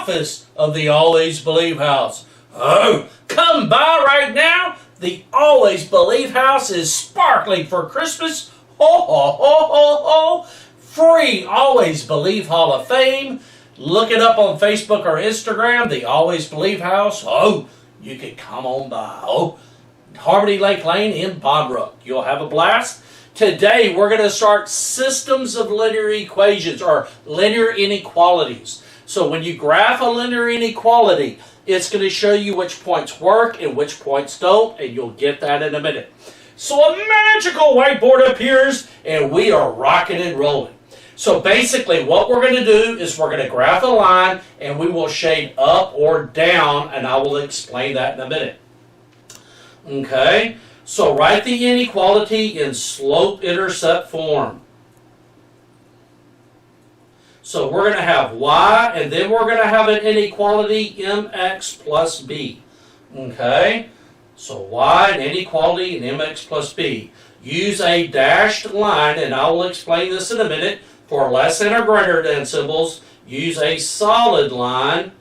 office of the Always Believe House. Oh, come by right now. The Always Believe House is sparkling for Christmas. Ho, ho, ho, ho, ho. Free Always Believe Hall of Fame. Look it up on Facebook or Instagram, the Always Believe House. Oh, you can come on by. Oh, Harmony Lake Lane in Bonbrook. You'll have a blast. Today, we're going to start systems of linear equations or linear inequalities. So when you graph a linear inequality, it's going to show you which points work and which points don't, and you'll get that in a minute. So a magical whiteboard appears, and we are rocking and rolling. So basically, what we're going to do is we're going to graph a line, and we will shade up or down, and I will explain that in a minute. Okay, so write the inequality in slope-intercept form. So we're going to have y, and then we're going to have an inequality mx plus b. Okay, so y, an inequality, and mx plus b. Use a dashed line, and I will explain this in a minute. For less than or greater than symbols, use a solid line.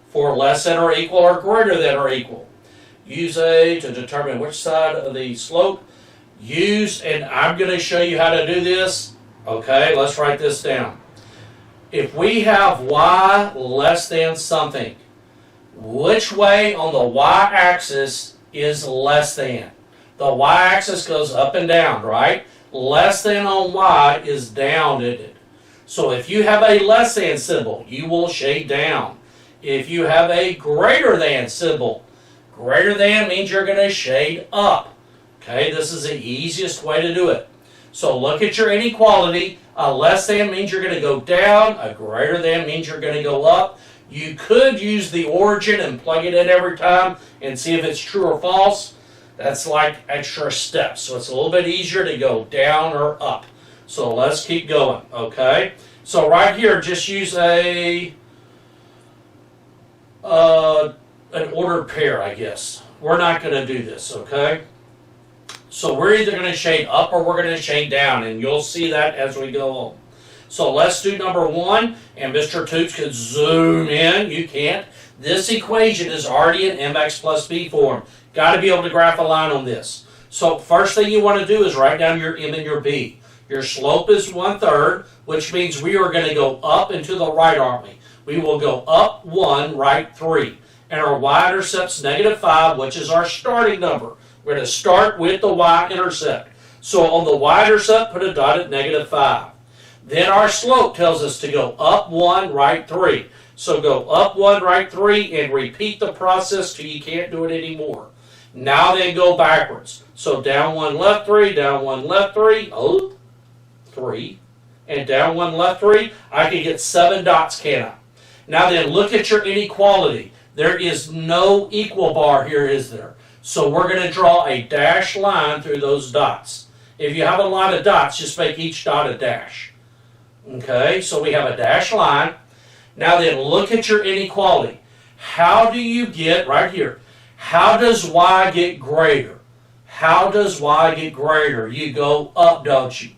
For less than or equal or greater than or equal, use a, to determine which side of the slope. Use, and I'm going to show you how to do this. Okay, let's write this down. If we have y less than something, which way on the y-axis is less than? The y-axis goes up and down, right? Less than on y is down, isn't it? So if you have a less than symbol, you will shade down. If you have a greater than symbol, greater than means you're going to shade up. Okay, this is the easiest way to do it. So look at your inequality. A less than means you're going to go down. A greater than means you're going to go up. You could use the origin and plug it in every time and see if it's true or false. That's like extra steps. So it's a little bit easier to go down or up. So let's keep going, okay? So right here, just use an ordered pair, I guess. We're not going to do this, okay? So we're either going to shade up or we're going to shade down, and you'll see that as we go on. So let's do number one, and Mr. Toots can zoom in. You can't. This equation is already in mx plus b form. Got to be able to graph a line on this. So first thing you want to do is write down your m and your b. Your slope is 1/3, which means we are going to go up and to the right, aren't we? We will go up 1, right 3. And our y-intercept's -5, which is our starting number. We're going to start with the y-intercept. So on the y-intercept, put a dot at -5. Then our slope tells us to go up 1, right 3. So go up 1, right 3, and repeat the process till you can't do it anymore. Now then go backwards. So down 1, left 3, down 1, left 3, oh, 3, and down 1, left 3. I can get 7 dots, can I? Now then, look at your inequality. There is no equal bar here, is there? So we're going to draw a dashed line through those dots. If you have a lot of dots, just make each dot a dash. Okay, so we have a dashed line. Now then, look at your inequality. How do you get, right here, how does y get greater? How does y get greater? You go up, don't you?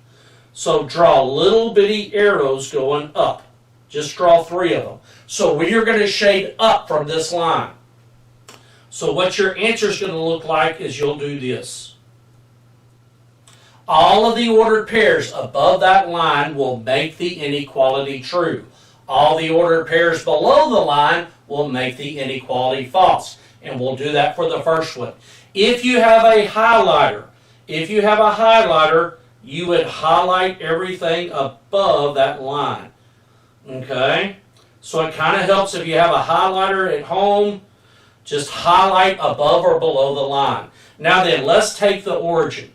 So draw little bitty arrows going up. Just draw 3 of them. So we are going to shade up from this line. So what your answer is going to look like is you'll do this. All of the ordered pairs above that line will make the inequality true. All the ordered pairs below the line will make the inequality false. And we'll do that for the first one. If you have a highlighter, you would highlight everything above that line. Okay? So it kind of helps if you have a highlighter at home, just highlight above or below the line. Now then, let's take the origin.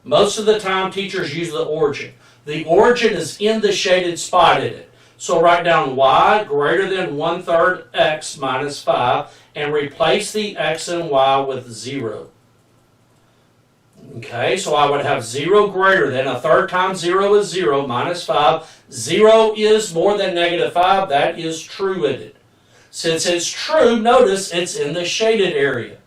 Most of the time, teachers use the origin. The origin is in the shaded spot in it. So write down y greater than 1/3 x minus 5 and replace the x and y with 0. Okay, so I would have 0 greater than. 1/3 times 0 is 0, minus 5. 0 is more than -5. That is true, isn't it? Since it's true, notice it's in the shaded area.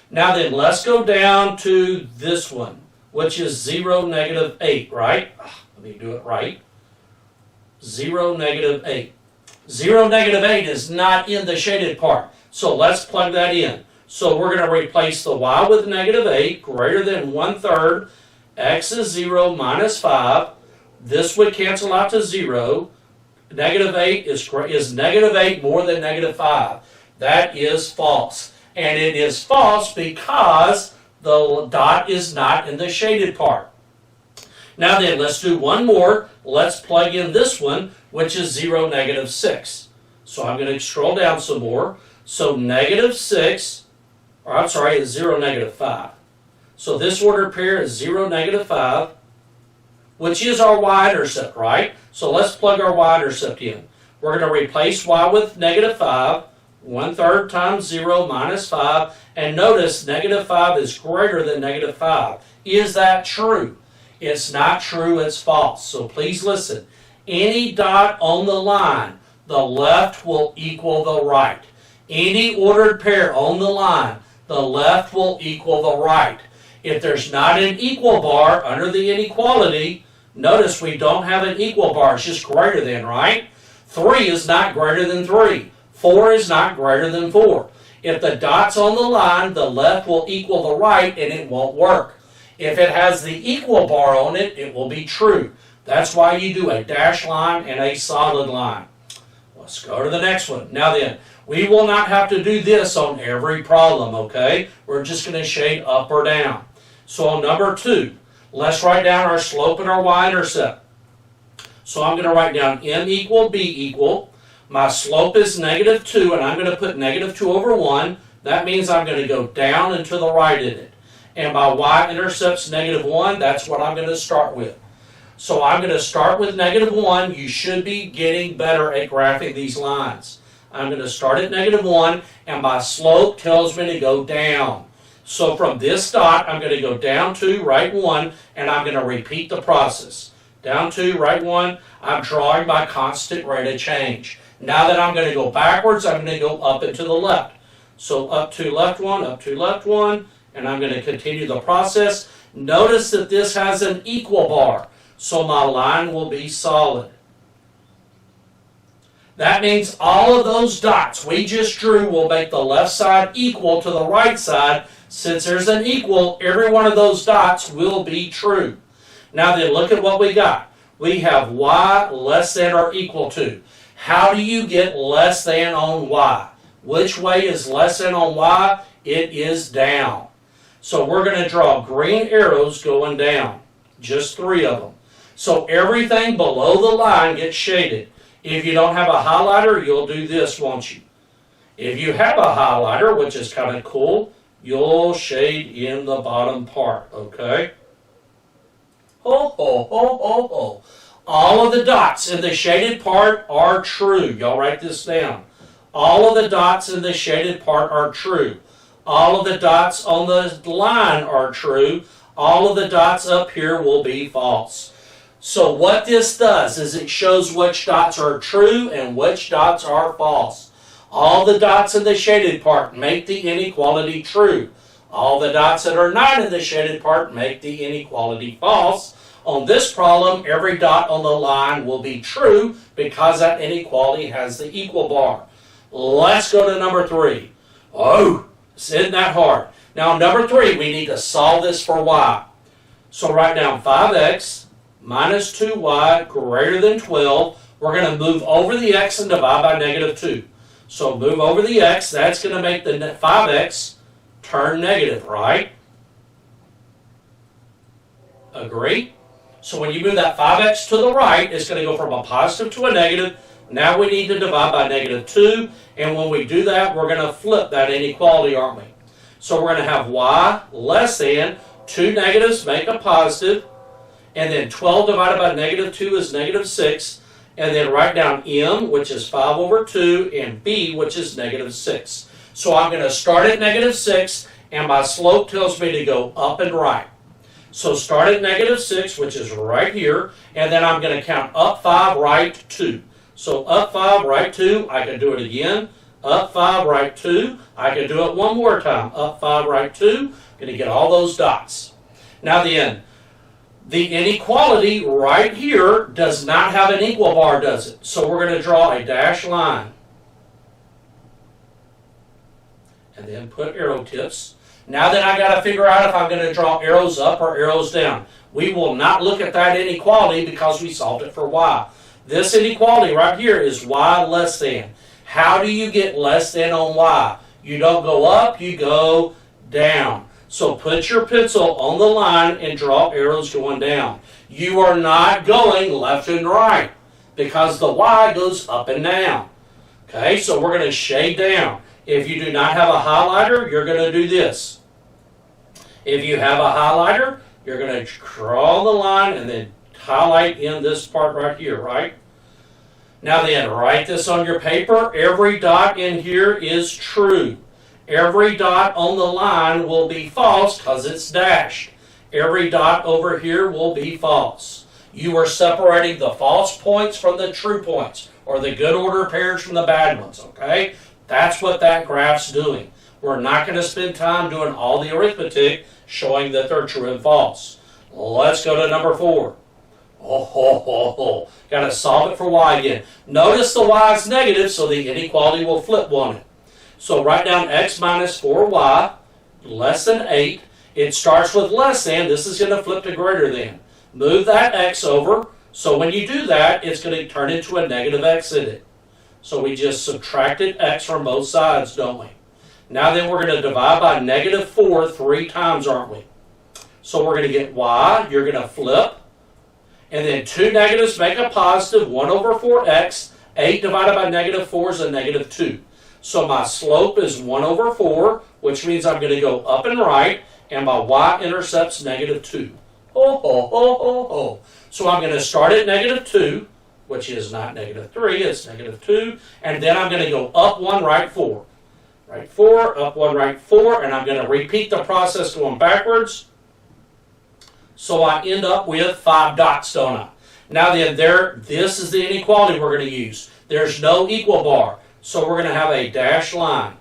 Now then, let's go down to this one, which is 0, -8, right? Let me do it right. 0, -8. 0, negative 8 is not in the shaded part. So let's plug that in. So we're going to replace the y with negative 8, greater than 1/3. X is 0 minus 5. This would cancel out to 0. Negative 8 is negative 8 more than negative 5. That is false. And it is false because the dot is not in the shaded part. Now then, let's do one more. Let's plug in this one, which is 0, negative 6. So I'm going to scroll down some more. So negative 6, or I'm sorry, is 0, negative 5. So this ordered pair is 0, negative 5, which is our y-intercept, right? So let's plug our y-intercept in. We're going to replace y with negative 5, 1/3 times 0 minus 5, and notice negative 5 is greater than negative 5. Is that true? It's not true, it's false. So please listen. Any dot on the line, the left will equal the right. Any ordered pair on the line, the left will equal the right. If there's not an equal bar under the inequality, notice we don't have an equal bar, it's just greater than, right? 3 is not greater than 3. 4 is not greater than 4. If the dot's on the line, the left will equal the right, and it won't work. If it has the equal bar on it, it will be true. That's why you do a dashed line and a solid line. Let's go to the next one. Now then, we will not have to do this on every problem, okay? We're just going to shade up or down. So on number 2, let's write down our slope and our y-intercept. So I'm going to write down m equal b equal. My slope is negative 2, and I'm going to put negative 2 over 1. That means I'm going to go down and to the right in it. And my y-intercept's negative 1. That's what I'm going to start with. So I'm going to start with negative 1. You should be getting better at graphing these lines. I'm going to start at negative 1, and my slope tells me to go down. So from this dot, I'm going to go down 2, right 1, and I'm going to repeat the process. Down 2, right 1, I'm drawing my constant rate of change. Now that I'm going to go backwards, I'm going to go up and to the left. So up 2, left 1, up 2, left 1, and I'm going to continue the process. Notice that this has an equal bar, so my line will be solid. That means all of those dots we just drew will make the left side equal to the right side. Since there's an equal, every one of those dots will be true. Now then, look at what we got. We have y less than or equal to. How do you get less than on y? Which way is less than on y? It is down. So we're going to draw green arrows going down. Just 3 of them. So everything below the line gets shaded. If you don't have a highlighter, you'll do this, won't you? If you have a highlighter, which is kind of cool, you'll shade in the bottom part, okay? Ho, ho, ho, ho, ho. All of the dots in the shaded part are true. Y'all write this down. All of the dots in the shaded part are true. All of the dots on the line are true. All of the dots up here will be false. So what this does is it shows which dots are true and which dots are false. All the dots in the shaded part make the inequality true. All the dots that are not in the shaded part make the inequality false. On this problem, every dot on the line will be true because that inequality has the equal bar. Let's go to number 3. Oh, isn't that hard? Now, number 3, we need to solve this for y. So write down 5x minus 2y greater than 12. We're going to move over the x and divide by negative 2. So move over the x. That's going to make the 5x turn negative, right? Agree? So when you move that 5x to the right, it's going to go from a positive to a negative. Now we need to divide by negative 2. And when we do that, we're going to flip that inequality, aren't we? So we're going to have y less than 2 negatives make a positive. And then 12 divided by negative 2 is negative 6. And then write down m, which is 5 over 2, and b, which is negative 6. So I'm going to start at negative 6, and my slope tells me to go up and right. So start at negative 6, which is right here, and then I'm going to count up 5, right 2. So up 5, right 2, I can do it again. Up 5, right 2, I can do it one more time. Up 5, right 2, going to get all those dots. Now then, The inequality right here does not have an equal bar, does it? So we're going to draw a dashed line. And then put arrow tips. Now then I got to figure out if I'm going to draw arrows up or arrows down. We will not look at that inequality because we solved it for y. This inequality right here is y less than. How do you get less than on y? You don't go up, you go down. So put your pencil on the line and draw arrows going down. You are not going left and right because the y goes up and down. Okay, so we're going to shade down. If you do not have a highlighter, you're going to do this. If you have a highlighter, you're going to draw the line and then highlight in this part right here, right? Now then, write this on your paper. Every dot in here is true. Every dot on the line will be false because it's dashed. Every dot over here will be false. You are separating the false points from the true points, or the good order pairs from the bad ones, okay? That's what that graph's doing. We're not going to spend time doing all the arithmetic showing that they're true and false. Let's go to number 4. Got to solve it for y again. Notice the y is negative, so the inequality will flip on it. So write down x minus 4y less than 8. It starts with less than. This is going to flip to greater than. Move that x over. So when you do that, it's going to turn into a negative x in it. So we just subtracted x from both sides, don't we? Now then we're going to divide by negative 4 3 times, aren't we? So we're going to get y. You're going to flip. And then 2 negatives make a positive, 1 over 4x. 8 divided by negative 4 is a negative 2. So my slope is 1 over 4, which means I'm going to go up and right, and my y-intercept's negative 2. So I'm going to start at negative 2, which is not negative 3, it's negative 2, and then I'm going to go up 1, right 4. Right 4, up 1, right 4, and I'm going to repeat the process going backwards. So I end up with 5 dots, don't I? Now then, this is the inequality we're going to use. There's no equal bar, so we're going to have a dashed line.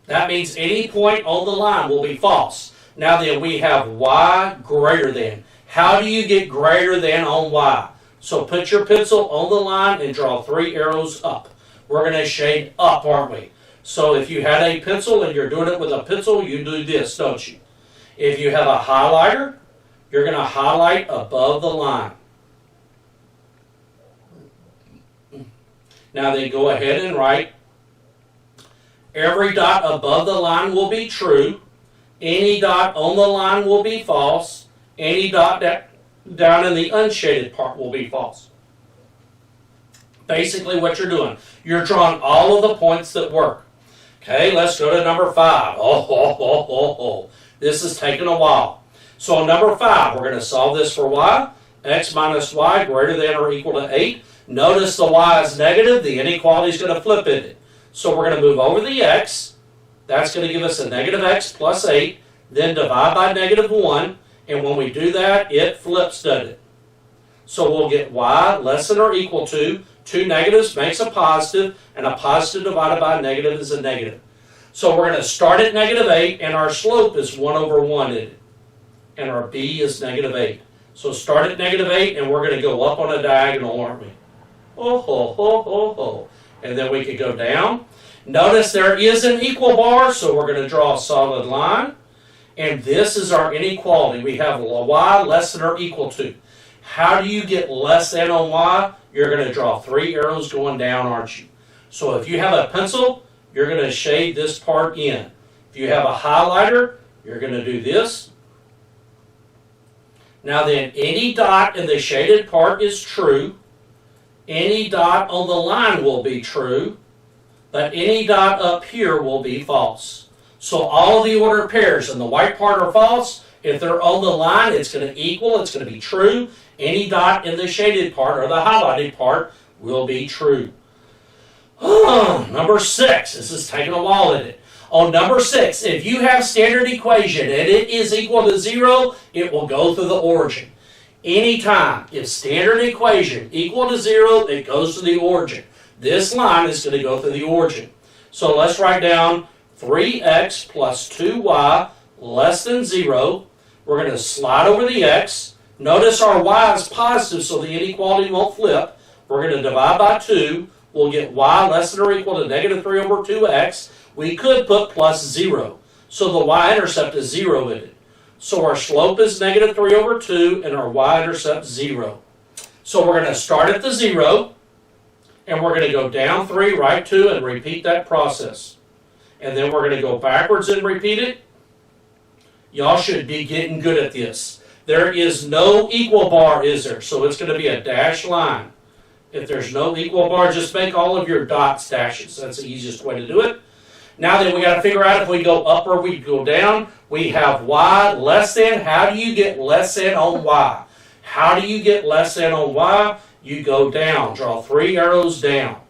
That means any point on the line will be false. Now then, we have y greater than. How do you get greater than on y? So put your pencil on the line and draw 3 arrows up. We're going to shade up, aren't we? So if you had a pencil and you're doing it with a pencil, you do this, don't you? If you have a highlighter, you're going to highlight above the line. Now then, go ahead and write. Every dot above the line will be true. Any dot on the line will be false. Any dot down in the unshaded part will be false. Basically what you're doing, you're drawing all of the points that work. Okay, let's go to number 5. This is taking a while. So on number 5, we're going to solve this for y. X minus y greater than or equal to 8. Notice the y is negative. The inequality is going to flip in it. So we're going to move over the x. That's going to give us a negative x plus 8. Then divide by negative 1. And when we do that, it flips, doesn't it? So we'll get y less than or equal to 2 negatives makes a positive, and a positive divided by a negative is a negative. So we're going to start at negative 8, and our slope is 1 over 1 in it. And our b is negative 8. So start at negative 8, and we're going to go up on a diagonal, aren't we? And then we could go down. Notice there is an equal bar, so we're going to draw a solid line. And this is our inequality. We have y less than or equal to. How do you get less than on y? You're going to draw 3 arrows going down, aren't you? So if you have a pencil, you're going to shade this part in. If you have a highlighter, you're going to do this. Now then, any dot in the shaded part is true. Any dot on the line will be true. But any dot up here will be false. So all of the ordered pairs in the white part are false. If they're on the line, it's going to equal, it's going to be true. Any dot in the shaded part or the highlighted part will be true. Number 6. This is taking a while, isn't it? On number 6, if you have standard equation and it is equal to 0, it will go through the origin. Anytime if standard equation equal to 0, it goes to the origin. This line is going to go through the origin. So let's write down 3x plus 2y less than 0. We're going to slide over the x. Notice our y is positive, so the inequality won't flip. We're going to divide by 2. We'll get y less than or equal to negative 3 over 2x. We could put plus 0. So the y-intercept is 0 in it. So our slope is negative 3 over 2, and our y-intercept 0. So we're going to start at the 0, and we're going to go down 3, right 2, and repeat that process. And then we're going to go backwards and repeat it. Y'all should be getting good at this. There is no equal bar, is there? So it's going to be a dashed line. If there's no equal bar, just make all of your dots dashes. That's the easiest way to do it. Now then, we got to figure out if we go up or we go down. We have y less than. How do you get less than on y? How do you get less than on y? You go down. Draw 3 arrows down.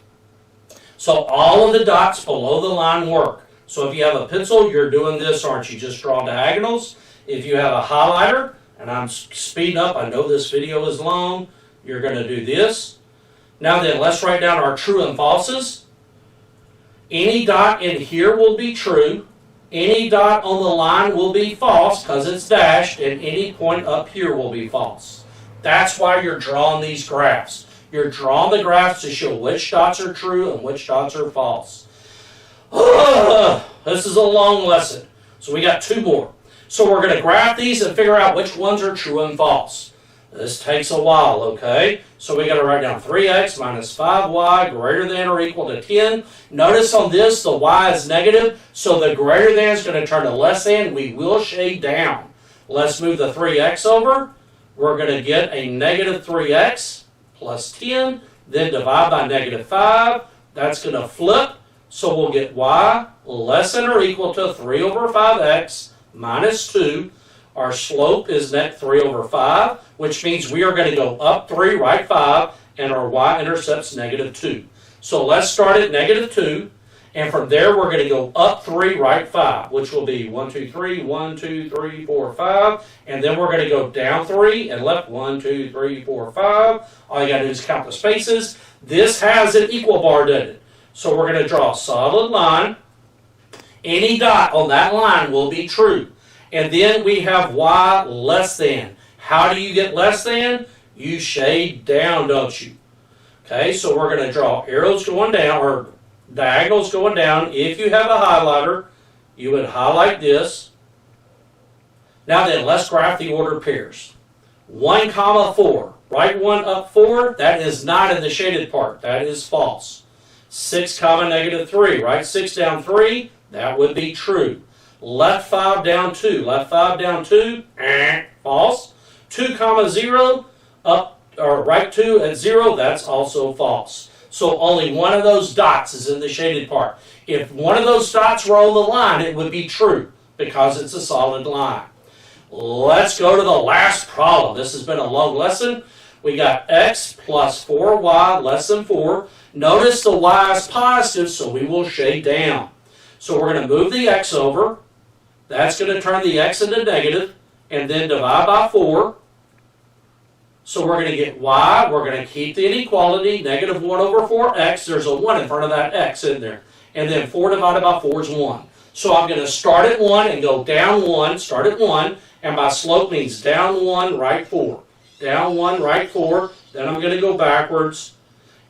So all of the dots below the line work. So if you have a pencil, you're doing this, aren't you? Just draw diagonals. If you have a highlighter, and I'm speeding up, I know this video is long, you're going to do this. Now then, let's write down our true and falses. Any dot in here will be true. Any dot on the line will be false because it's dashed, and any point up here will be false. That's why you're drawing these graphs. You're drawing the graphs to show which dots are true and which dots are false. This is a long lesson. So we got 2 more. So we're going to graph these and figure out which ones are true and false. This takes a while, okay? So we got to write down 3x minus 5y greater than or equal to 10. Notice on this, the y is negative, so the greater than is going to turn to less than. We will shade down. Let's move the 3x over. We're going to get a negative 3x plus 10, then divide by negative 5. That's going to flip, so we'll get y less than or equal to 3 over 5x minus 2. Our slope is net 3 over 5, which means we are going to go up 3, right 5, and our y-intercept's negative 2. So let's start at negative 2, and from there we're going to go up 3, right 5, which will be 1, 2, 3, 1, 2, 3, 4, 5, and then we're going to go down 3 and left 1, 2, 3, 4, 5. All you got to do is count the spaces. This has an equal bar, doesn't it? So we're going to draw a solid line. Any dot on that line will be true. And then we have y less than. How do you get less than? You shade down, don't you? Okay, so we're going to draw arrows going down, or diagonals going down. If you have a highlighter, you would highlight this. Now then, let's graph the ordered pairs. 1, 4. Right 1 up 4, that is not in the shaded part. That is false. 6, negative 3. Right 6 down 3, that would be true. Left 5 down 2. Left 5 down 2, false. 2, 0, up or right 2 at 0, that's also false. So only one of those dots is in the shaded part. If one of those dots were on the line, it would be true because it's a solid line. Let's go to the last problem. This has been a long lesson. We got x plus 4y less than 4. Notice the y is positive, so we will shade down. So we're going to move the x over. That's going to turn the x into negative, and then divide by 4. So we're going to get y. We're going to keep the inequality, negative 1 over 4x. There's a 1 in front of that x in there. And then 4 divided by 4 is 1. So I'm going to start at 1 and go down 1, start at 1, and my slope means down 1, right 4. Down 1, right 4. Then I'm going to go backwards,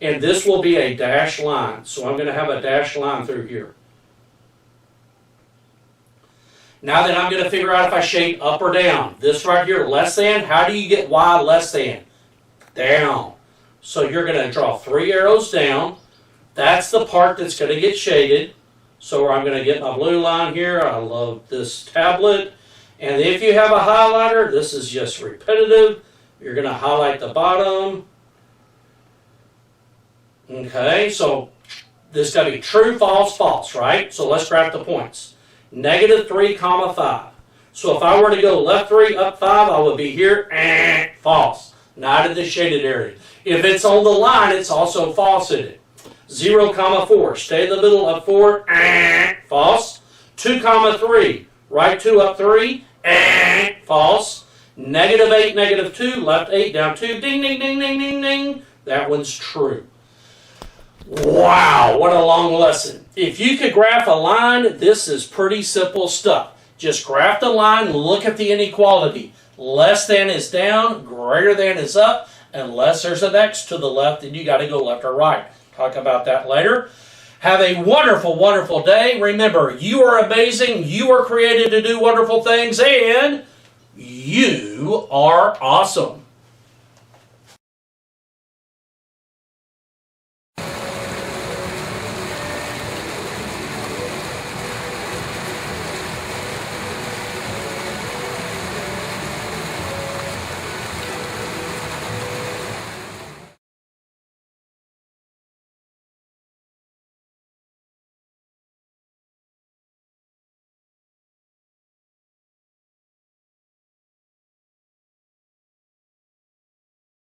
and this will be a dashed line. So I'm going to have a dashed line through here. Now then, I'm going to figure out if I shade up or down. This right here, less than. How do you get y less than? Down. So you're going to draw 3 arrows down. That's the part that's going to get shaded. So I'm going to get my blue line here. I love this tablet. And if you have a highlighter, this is just repetitive. You're going to highlight the bottom. Okay, so this is going to be true, false, false, right? So let's graph the points. Negative 3, 5. So if I were to go left 3, up 5, I would be here, false. Not in the shaded area. If it's on the line, it's also false in it. 0, 4. Stay in the middle, up 4, false. 2, 3. Right 2, up 3, false. Negative 8, negative 2. Left 8, down 2. Ding, ding, ding, ding, ding, ding. That one's true. Wow, what a long lesson. If you could graph a line, this is pretty simple stuff. Just graph the line, look at the inequality. Less than is down, greater than is up. Unless there's an X to the left, then you got to go left or right. Talk about that later. Have a wonderful, wonderful day. Remember, you are amazing. You are created to do wonderful things, and you are awesome.